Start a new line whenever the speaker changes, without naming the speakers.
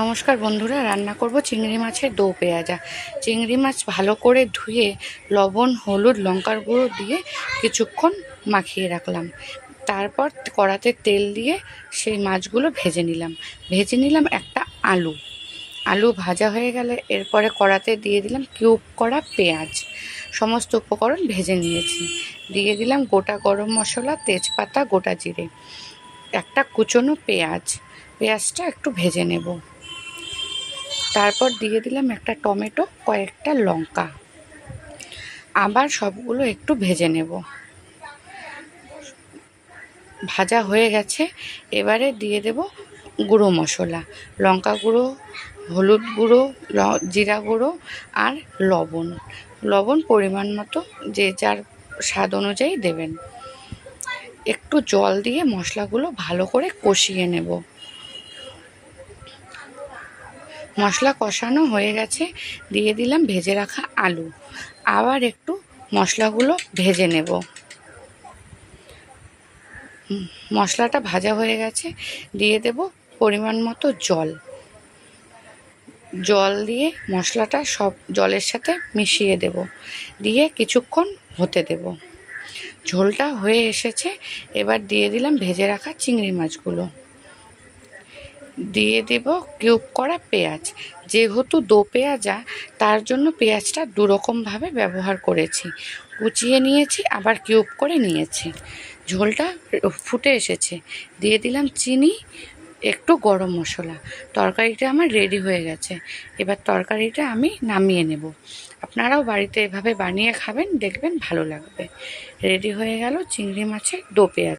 নমস্কার বন্ধুরা, রান্না করব চিংড়ি মাছের দো পেঁয়াজা। চিংড়ি মাছ ভালো করে ধুয়ে লবণ, হলুদ, লঙ্কার গুঁড়ো দিয়ে কিছুক্ষণ মাখিয়ে রাখলাম। তারপর কড়াতে তেল দিয়ে সেই মাছগুলো ভেজে নিলাম একটা আলু ভাজা হয়ে গেলে এরপরে কড়াতে দিয়ে দিলাম কিউব করা পেঁয়াজ। সমস্ত উপকরণ ভেজে নিয়েছি। দিয়ে দিলাম গোটা গরম মশলা, তেজপাতা, গোটা জিরে, একটা কুচনো পেঁয়াজটা একটু ভেজে নেব। তারপর দিয়ে দিলাম একটা টমেটো, কয়েকটা লঙ্কা। আবার সবগুলো একটু ভেজে নেব। ভাজা হয়ে গেছে, এবারে দিয়ে দেব গুঁড়ো মশলা, লঙ্কা গুঁড়ো, হলুদ গুঁড়ো, জিরা গুঁড়ো আর লবণ পরিমাণ মতো, যে যার স্বাদ অনুযায়ী দেবেন। একটু জল দিয়ে মশলাগুলো ভালো করে কষিয়ে নেব। মশলা কষানো হয়ে গেছে, দিয়ে দিলাম ভেজে রাখা আলু। আবার একটু মশলাগুলো ভেজে নেব। মশলাটা ভাজা হয়ে গেছে, দিয়ে দেব পরিমাণ মতো জল দিয়ে মশলাটা সব জলের সাথে মিশিয়ে দেব, দিয়ে কিছুক্ষণ হতে দেব। ঝোলটা হয়ে এসেছে, এবার দিয়ে দিলাম ভেজে রাখা চিংড়ি মাছগুলো। দিয়ে দেব কিউব করা পেঁয়াজ। যেহেতু দো পেঁয়াজা, তার জন্য পেঁয়াজটা দুরকমভাবে ব্যবহার করেছি। কুচিয়ে নিয়েছি, আবার কিউব করে নিয়েছি। ঝোলটা ফুটে এসেছে, দিয়ে দিলাম চিনি, একটু গরম মশলা। তরকারিটা আমার রেডি হয়ে গেছে। এবার তরকারিটা আমি নামিয়ে নেব। আপনারাও বাড়িতে এভাবে বানিয়ে খাবেন, দেখবেন ভালো লাগবে। রেডি হয়ে গেল চিংড়ি মাছের দো পেঁয়াজা।